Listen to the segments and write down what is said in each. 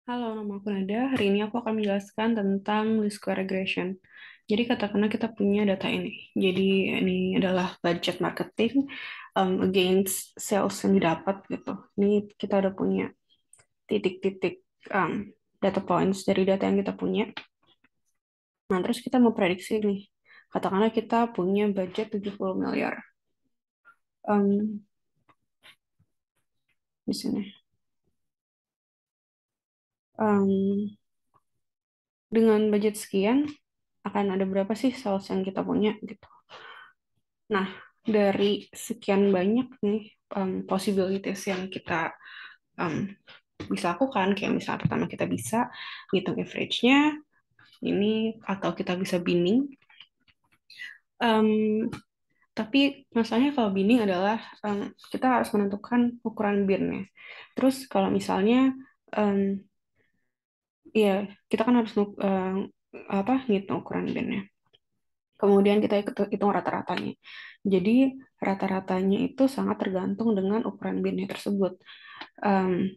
Halo, nama aku Nada. Hari ini aku akan menjelaskan tentang least square regression. Jadi katakanlah kita punya data ini. Jadi ini adalah budget marketing against sales yang didapat gitu. Ini kita udah punya titik-titik um, data points dari data yang kita punya. Nah, terus kita mau prediksi nih. Katakanlah kita punya budget 70 miliar. Um, di sini. Um, dengan budget sekian, akan ada berapa sih sales yang kita punya gitu. Nah, dari sekian banyak nih possibilities yang kita um, bisa lakukan, kayak misalnya pertama kita bisa ngitung average-nya, ini atau kita bisa binning. Um, tapi masalahnya kalau binning adalah kita harus menentukan ukuran bin-nya. Terus kalau misalnya um, ya kita kan harus apa ngitung ukuran bin-nya. Kemudian kita hitung rata-ratanya. Jadi rata-ratanya itu sangat tergantung dengan ukuran binnya tersebut. Um,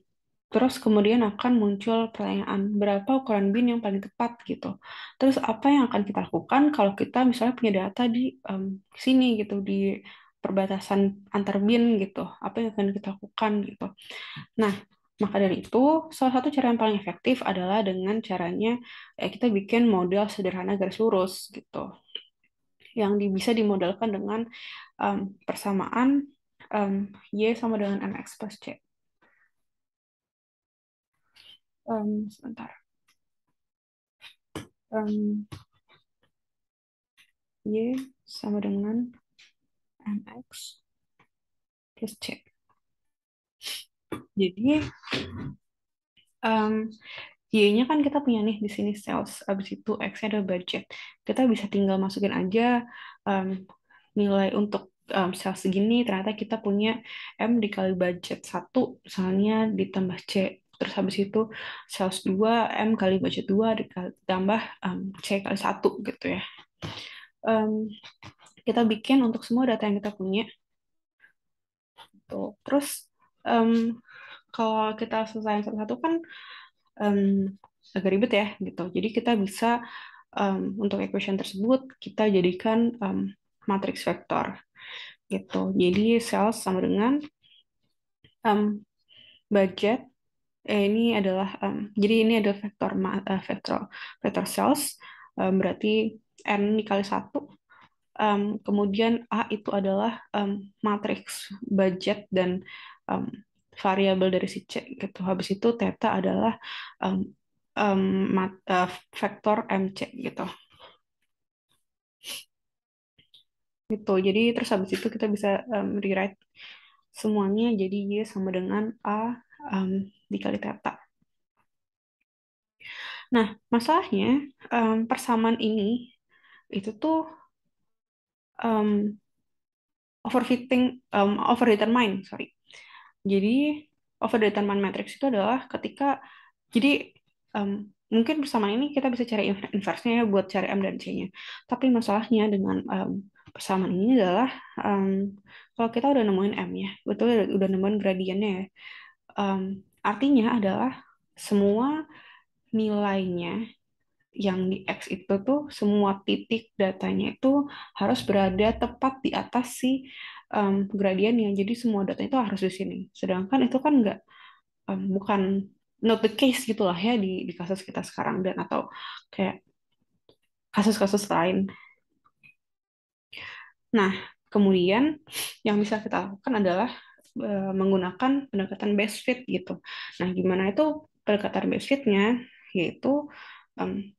Terus kemudian akan muncul pertanyaan berapa ukuran bin yang paling tepat gitu. Terus apa yang akan kita lakukan kalau kita misalnya punya data di sini gitu di perbatasan antar bin gitu. Apa yang akan kita lakukan gitu. Nah, maka dari itu salah satu cara yang paling efektif adalah dengan caranya kita bikin model sederhana garis lurus gitu yang bisa dimodelkan dengan persamaan Y sama dengan MX plus C. Sebentar. Um, Y sama dengan MX plus C. Jadi, um, Y-nya kan kita punya nih di sini sales, habis itu X-nya ada budget. Kita bisa tinggal masukin aja um, nilai untuk sales segini, ternyata kita punya M dikali budget satu, misalnya ditambah C. Terus habis itu sales 2 M kali budget 2 ditambah C kali satu gitu ya. Um, kita bikin untuk semua data yang kita punya. Tuh. Terus em, kalau kita selesai satu-satu kan em, agak ribet ya gitu. Jadi kita bisa untuk equation tersebut kita jadikan matriks vektor gitu. Jadi sales sama dengan em, budget. Ini adalah jadi ini adalah vektor vektor sales berarti n dikali satu. Kemudian A itu adalah matriks budget dan um, variabel dari si C gitu. Habis itu theta adalah um, um, vektor MC gitu. Gitu. Jadi terus habis itu kita bisa rewrite semuanya jadi Y sama dengan A um, dikali theta. Nah, masalahnya persamaan ini itu tuh um, overdetermine, sorry. Jadi overdetermined matrix itu adalah ketika jadi mungkin persamaan ini kita bisa cari inverse-nya ya buat cari M dan C-nya. Tapi masalahnya dengan persamaan ini adalah kalau kita udah nemuin M ya, betul udah nemuin gradiennya ya. Artinya adalah semua nilainya yang di X itu tuh semua titik datanya itu harus berada tepat di atas si gradiennya. Jadi semua data itu harus di sini. Sedangkan itu kan nggak bukan not the case gitulah ya di kasus kita sekarang dan atau kayak kasus-kasus lain. Nah, kemudian yang bisa kita lakukan adalah menggunakan pendekatan best fit gitu. Nah, gimana itu pendekatan best fitnya? Yaitu em,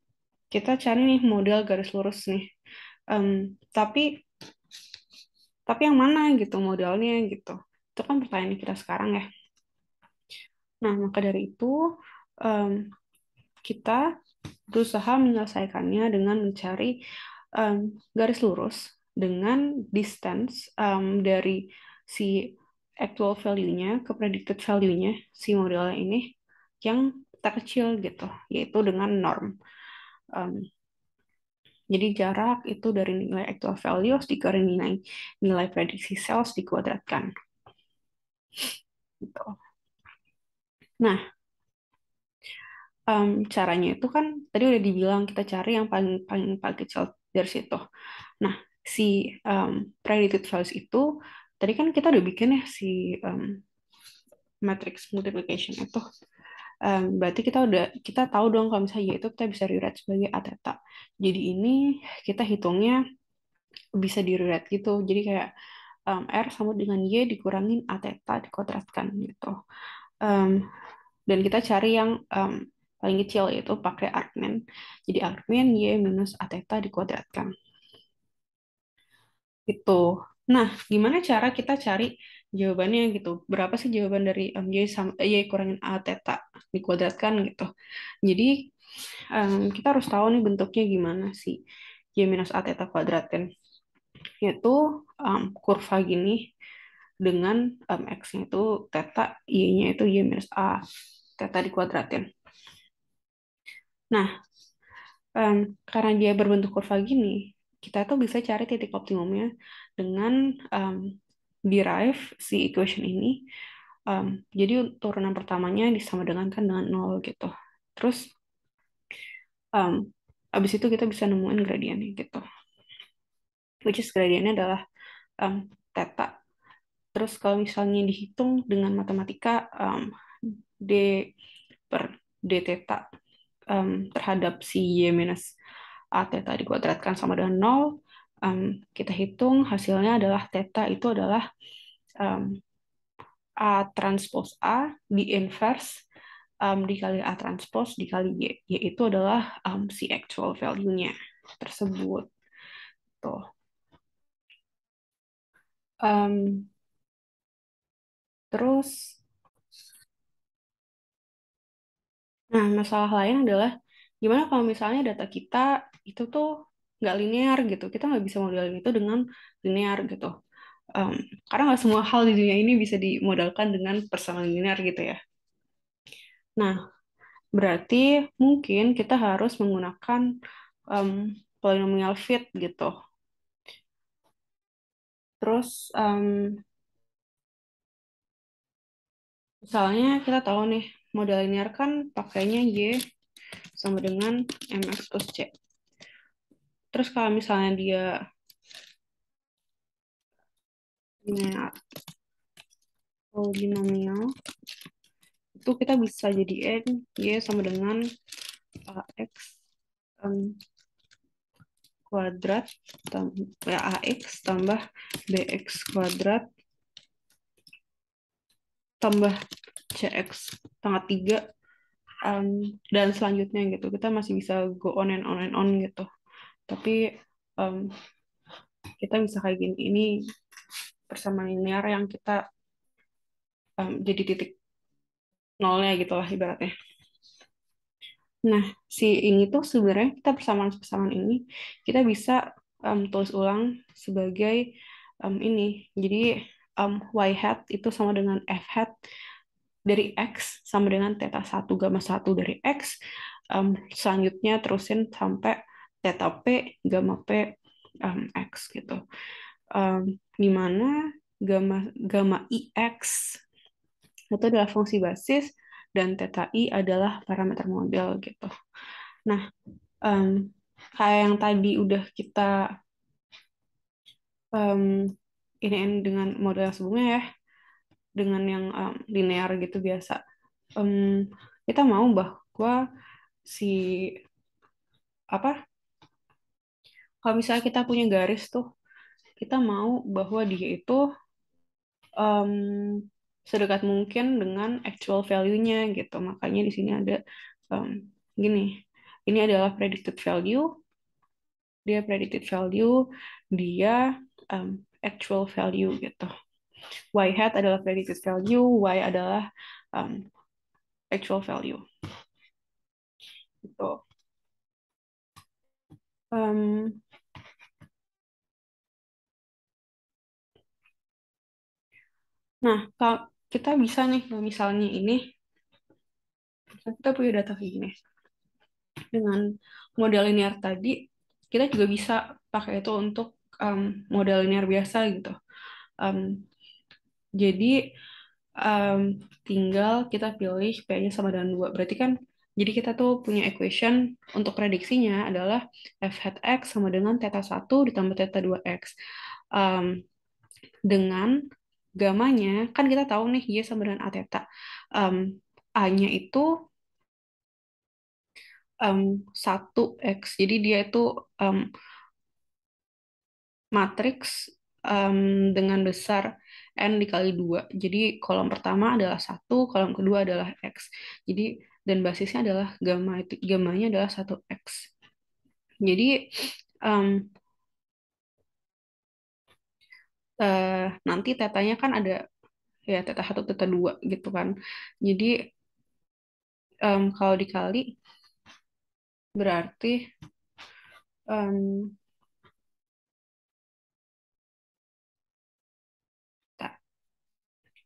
kita cari nih model garis lurus nih. Em, tapi yang mana gitu modelnya gitu. Itu kan pertanyaan kita sekarang ya. Nah, maka dari itu em, kita berusaha menyelesaikannya dengan mencari garis lurus dengan distance dari si actual value-nya ke predicted value-nya si modelnya ini yang terkecil gitu, yaitu dengan norm. Um, jadi jarak itu dari nilai actual values dikali nilai prediksi sales dikuadratkan. Gitu. Nah, Caranya itu kan tadi udah dibilang kita cari yang paling paling paling kecil dari situ. Nah, si predicted values itu tadi kan kita udah bikin ya si um, matrix multiplication itu. Berarti kita tahu dong kalau misalnya y itu kita bisa rewrite sebagai a theta. Jadi ini kita hitungnya bisa di rewrite gitu. Jadi kayak r sama dengan y dikurangin a theta dikuadratkan gitu. Um, dan kita cari yang paling kecil yaitu pakai argmin. Jadi argmin y minus a theta dikuadratkan. Gitu. Nah, gimana cara kita cari jawabannya gitu? Berapa sih jawaban dari y kurangin a theta dikuadratkan gitu? Jadi kita harus tahu nih bentuknya gimana sih y minus a theta kuadrat kan? Yaitu kurva gini dengan x-nya itu theta, y-nya itu y minus a theta dikuadratin. Nah, karena dia berbentuk kurva gini, kita tuh bisa cari titik optimumnya dengan derive si equation ini. Jadi turunan pertamanya disama dengan kan dengan nol gitu. Terus um, abis itu kita bisa nemuin gradiennya gitu. Which is gradiennya adalah theta. Terus kalau misalnya dihitung dengan matematika d per d theta terhadap si y minus a theta dikuadratkan sama dengan nol, kita hitung hasilnya adalah theta itu adalah um, a transpose a di inverse dikali a transpose dikali y, yaitu adalah si actual value-nya tersebut. Tuh. Um, terus, nah masalah lain adalah gimana kalau misalnya data kita itu tuh nggak linear gitu, kita nggak bisa modelin itu dengan linear gitu. Um, karena nggak semua hal di dunia ini bisa dimodalkan dengan persamaan linear gitu ya. Nah, berarti mungkin kita harus menggunakan um, polynomial fit gitu. Terus, misalnya kita tahu nih, model linear kan pakainya Y sama dengan MX plus C. Terus kalau misalnya dia linear polinomial, itu kita bisa jadiin Y sama dengan AX kuadrat tambah AX tambah BX kuadrat tambah CX pangkat 3 dan selanjutnya gitu. Kita masih bisa go on and on and on gitu. Tapi um, kita bisa kayak gini. Ini persamaan linear yang kita jadi titik nolnya gitu lah ibaratnya. Nah, si ini tuh sebenarnya kita persamaan-persamaan ini kita bisa tulis ulang sebagai ini. Jadi y hat itu sama dengan f hat dari x sama dengan theta 1 gamma 1 dari x. Selanjutnya terusin sampai theta p gamma p x gitu. Di mana gamma gamma ix itu adalah fungsi basis dan theta i adalah parameter model gitu. Nah, kayak yang tadi udah kita iniin dengan model yang sebelumnya ya, dengan yang linear gitu biasa. Kita mau bahwa si apa? Kalau misalnya kita punya garis tuh, kita mau bahwa dia itu um, sedekat mungkin dengan actual value-nya gitu. Makanya di sini ada um, gini. Ini adalah predicted value, dia predicted value, dia actual value gitu. Y hat adalah predicted value, Y adalah um, actual value. Gitu. Um, nah, kalau kita bisa nih, misalnya ini, kita punya data kayak gini. Dengan model linear tadi, kita juga bisa pakai itu untuk model linear biasa gitu. Um, jadi, tinggal kita pilih P-nya sama dengan 2. Berarti kan Jadi kita tuh punya equation untuk prediksinya adalah f hat x sama dengan theta 1 ditambah theta 2x. Um, dengan gamanya, kan kita tahu nih y sama dengan a theta. Um, A-nya itu 1x. Jadi dia itu um, matriks dengan besar n dikali 2. Jadi kolom pertama adalah 1, kolom kedua adalah x. Jadi dan basisnya adalah gamma itu gammanya adalah 1x. Jadi em, nanti tetanya kan ada ya teta 1 teta 2 gitu kan. Jadi kalau dikali berarti em,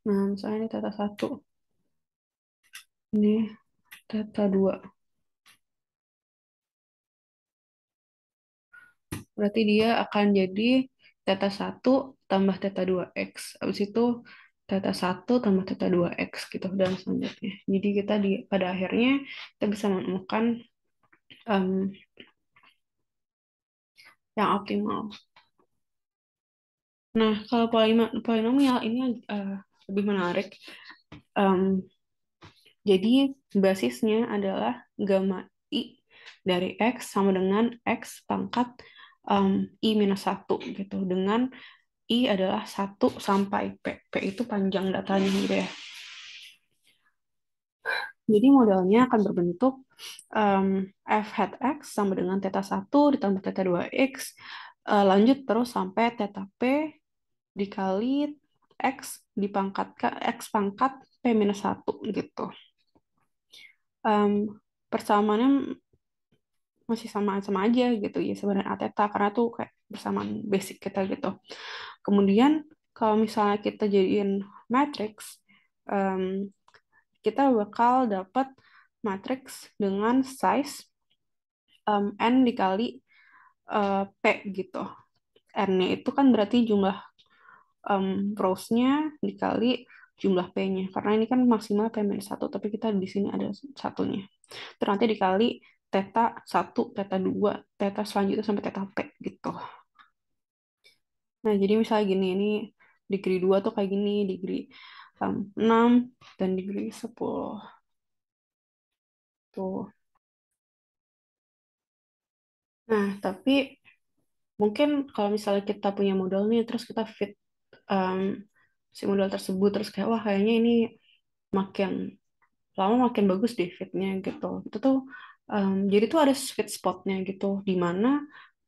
nah misalnya ini teta 1, ini teta 2. Berarti dia akan jadi theta 1 tambah theta 2x. Habis itu theta 1 tambah theta 2x gitu dan selanjutnya. Jadi kita pada akhirnya kita bisa menemukan em, yang optimal. Nah, kalau polinomial ini lebih menarik. Em, jadi basisnya adalah gamma i dari x sama dengan x pangkat i minus 1 gitu dengan I adalah 1 sampai P. P itu panjang datanya gitu ya. Jadi modelnya akan berbentuk f hat x sama dengan theta 1 ditambah theta 2x, lanjut terus sampai theta P dikali x dipangkat ke x pangkat P minus 1 gitu. Um, Persamaannya masih sama-sama aja gitu ya sebenarnya theta karena tuh kayak bersamaan basic kita gitu. Kemudian kalau misalnya kita jadiin matrix, um, kita bakal dapat matriks dengan size n dikali p gitu. N-nya itu kan berarti jumlah rows-nya dikali jumlah P-nya. Karena ini kan maksimal P-1, tapi kita di sini ada satunya. Terus nanti dikali theta 1, theta 2, theta selanjutnya sampai theta P gitu. Nah, jadi misalnya gini, ini degree 2 tuh kayak gini, degree 6 dan degree 10. Tuh. Nah, tapi mungkin kalau misalnya kita punya modal nih, terus kita fit um, si modal tersebut, terus kayak, wah kayaknya ini makin lama makin bagus deh fitnya gitu. Itu tuh, jadi tuh ada sweet spotnya gitu, di mana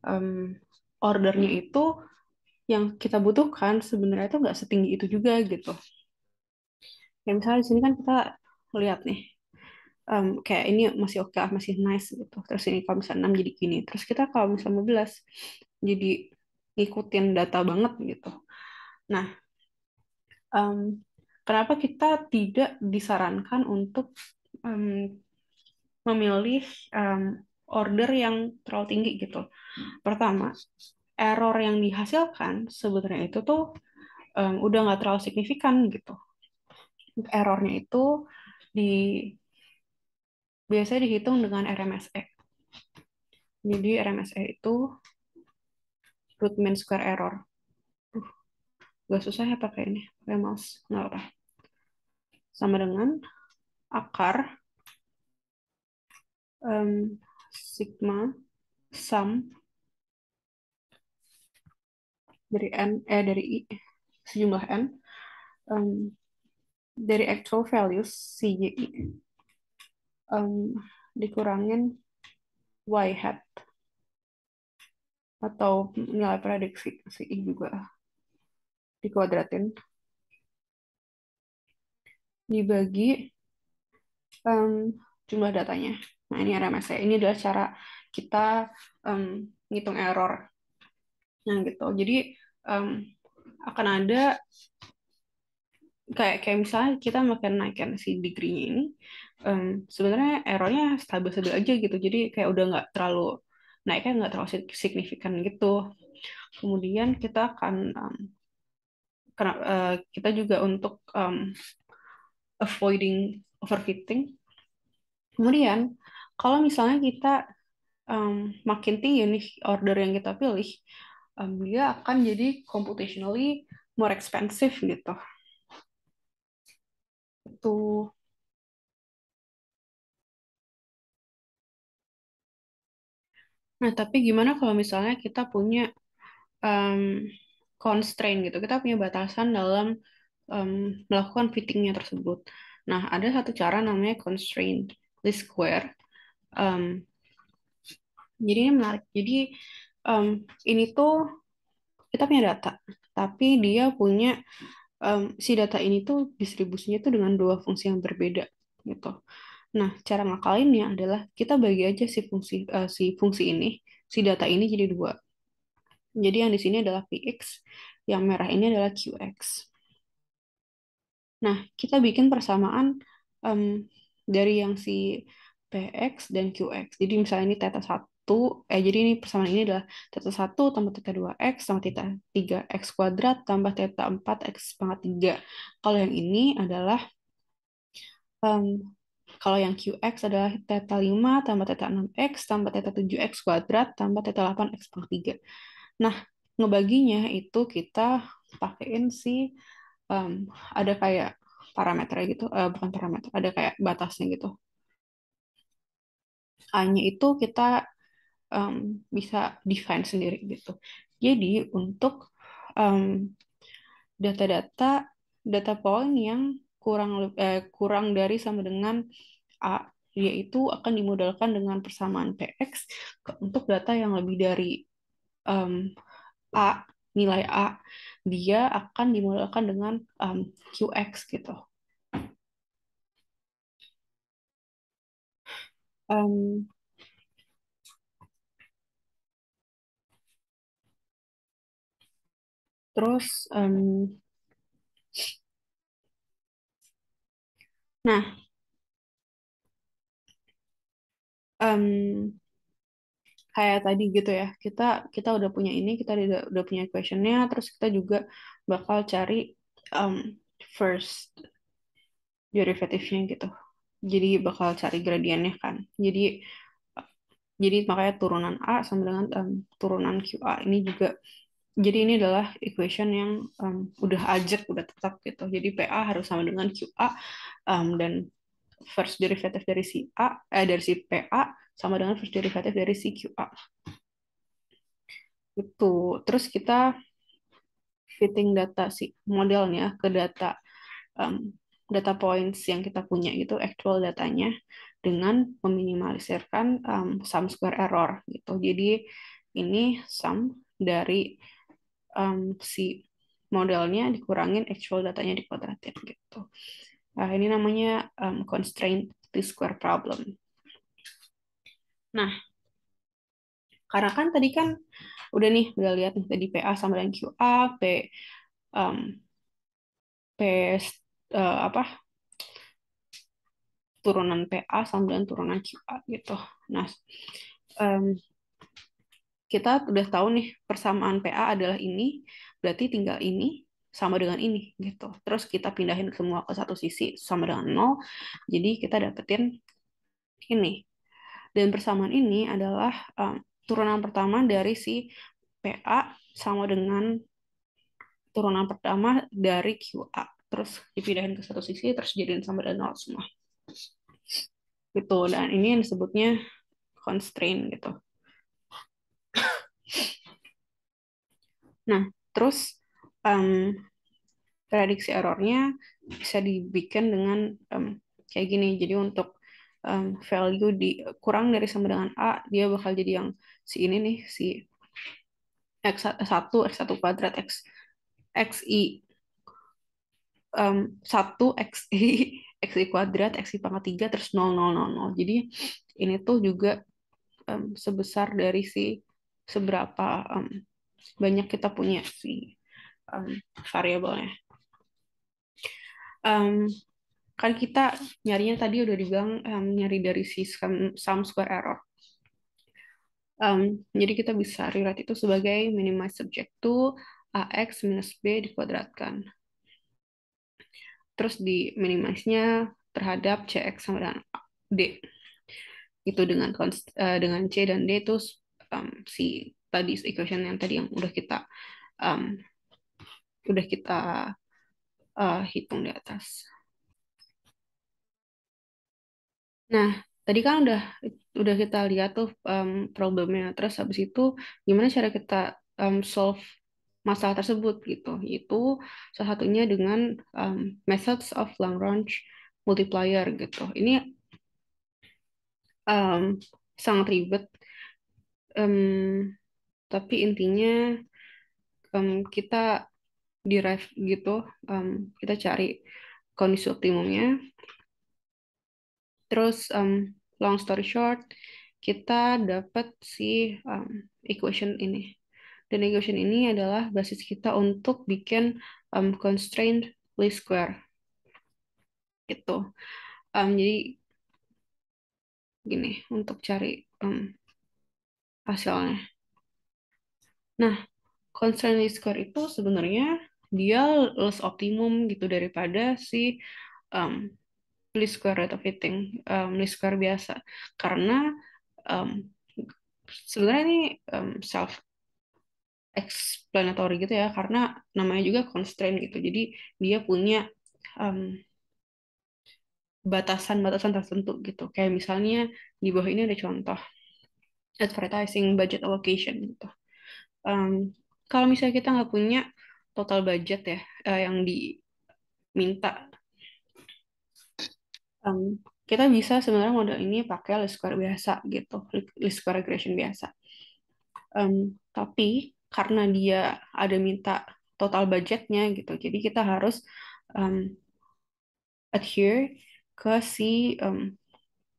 um, ordernya itu yang kita butuhkan sebenarnya itu nggak setinggi itu juga gitu. Kayak misalnya di sini kan kita lihat nih, kayak ini masih oke, masih nice gitu. Terus ini kalau misalnya 6 jadi gini. Terus kita kalau misalnya 15 jadi ngikutin data banget gitu. Nah, em, kenapa kita tidak disarankan untuk em, memilih em, order yang terlalu tinggi gitu? Pertama, error yang dihasilkan sebenarnya itu tuh udah nggak terlalu signifikan gitu. Errornya itu di biasanya dihitung dengan RMSE. Jadi RMSE itu root mean square error. Gak susah ya pakai ini, pakai mouse, nggak apa. Sama dengan akar sigma sum dari n dari i sejumlah n em, dari actual values si y dikurangin y hat atau nilai prediksi si i juga dikuadratin dibagi em, jumlah datanya. Nah ini RMS ya. Ini adalah cara kita ngitung error. Nah gitu. Jadi em, akan ada kayak kayak misalnya kita makin naikkan si degree-nya ini, sebenarnya errornya stabil-stabil aja gitu. Jadi kayak udah nggak terlalu naiknya nggak terlalu signifikan gitu. Kemudian kita akan kita juga untuk avoiding overfitting Kemudian, kalau misalnya kita makin tinggi nih order yang kita pilih, dia akan jadi computationally more expensive gitu. Itu. Nah, tapi gimana kalau misalnya kita punya um, constraint gitu, kita punya batasan dalam um, melakukan fittingnya tersebut. Nah, ada satu cara namanya constraint least square. Um, jadi ini menarik. Jadi um, ini tuh kita punya data, tapi dia punya si data ini tuh distribusinya tuh dengan dua fungsi yang berbeda gitu. Nah, cara ngakalinnya adalah kita bagi aja si fungsi ini, si data ini jadi dua. Jadi yang di sini adalah Px, yang merah ini adalah Qx. Nah, kita bikin persamaan em, dari yang si Px dan Qx. Jadi misalnya ini theta 1, jadi ini persamaan ini adalah theta 1 tambah theta 2x tambah theta 3x kuadrat tambah theta 4x pangkat 3. Kalau yang ini adalah em, kalau yang Qx adalah theta 5 tambah theta 6x tambah theta 7x kuadrat tambah theta 8x pangkat 3. Nah, ngebaginya itu kita pakein si em, ada kayak parameternya gitu, bukan parameter, ada kayak batasnya gitu. A-nya itu kita bisa define sendiri gitu. Jadi untuk em, data-data data point yang kurang dari sama dengan A, yaitu akan dimodalkan dengan persamaan PX untuk data yang lebih dari em, A, nilai A, dia akan dimodalkan dengan QX gitu. Em, terus, nah, em, kayak tadi gitu ya, kita kita udah punya ini, kita udah punya questionnya, terus kita juga bakal cari em, first derivative-nya gitu. Jadi bakal cari gradiennya kan. Jadi makanya turunan A sama dengan turunan QA ini juga. Jadi ini adalah equation yang udah ajak, udah tetap gitu. Jadi PA harus sama dengan QA, dan first derivative dari si dari si PA sama dengan first derivative dari si QA. Itu. Terus kita fitting data si modelnya ke um, data points yang kita punya itu actual datanya dengan meminimalisirkan sum square error gitu. Jadi ini sum dari si modelnya dikurangin actual datanya dikuadratin gitu. Nah, ini namanya constraint least square problem. Nah, karena kan tadi kan udah nih, udah lihat nih tadi PA sama dengan QA, um, P apa turunan PA sama dengan turunan QA gitu. Nah, um, kita udah tahu nih persamaan PA adalah ini, berarti tinggal ini sama dengan ini gitu. Terus kita pindahin semua ke satu sisi sama dengan nol. Jadi kita dapetin ini. Dan persamaan ini adalah turunan pertama dari si PA sama dengan turunan pertama dari QA. Terus dipindahin ke satu sisi, terus jadiin sama dengan nol semua. Gitu. Dan ini yang disebutnya constraint gitu. Nah, terus um, prediksi errornya bisa dibikin dengan kayak gini. Jadi untuk value di kurang dari sama dengan A, dia bakal jadi yang si ini nih, si X1, X1 kuadrat, XI 1, XI, XI kuadrat, XI pangkat 3, terus 0,000. Jadi ini tuh juga sebesar dari si seberapa banyak kita punya si um, variabelnya. Um, kan kita nyarinya tadi udah dibilang nyari dari si sum square error. Jadi kita bisa rewrite itu sebagai minimize subject to AX minus B dikuadratkan. Terus di minimize-nya terhadap CX sama dengan D. itu dengan C dan D itu si tadi equation yang tadi yang um, udah kita hitung di atas. Nah, tadi kan udah kita lihat tuh problemnya. Terus habis itu gimana cara kita solve masalah tersebut gitu. Itu salah satunya dengan um, methods of Lagrange multiplier gitu. Ini um, sangat ribet, um, tapi intinya kita derive gitu, kita cari kondisi optimumnya. Terus long story short, kita dapat si equation ini. Dan equation ini adalah basis kita untuk bikin constraint least square gitu. Jadi gini untuk cari hasilnya. Nah, constraint least square itu sebenarnya dia less optimum gitu daripada si um, least square rate of fitting, least square biasa. Karena um, sebenarnya ini self explanatory gitu ya, karena namanya juga constraint gitu. Jadi dia punya um, batasan-batasan tertentu gitu. Kayak misalnya di bawah ini ada contoh advertising budget allocation gitu. Um, Kalau misalnya kita nggak punya total budget ya yang diminta, um, kita bisa sebenarnya model ini pakai least square biasa gitu, least square regression biasa. Tapi karena dia ada minta total budgetnya gitu, jadi kita harus um, adhere ke si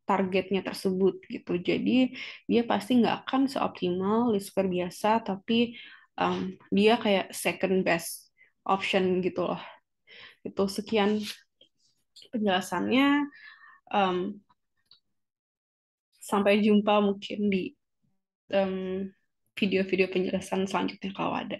targetnya tersebut gitu. Jadi dia pasti nggak akan seoptimal least square biasa, tapi dia kayak second best option gitu loh. Itu sekian penjelasannya. Um, Sampai jumpa mungkin di um, video-video penjelasan selanjutnya kalau ada.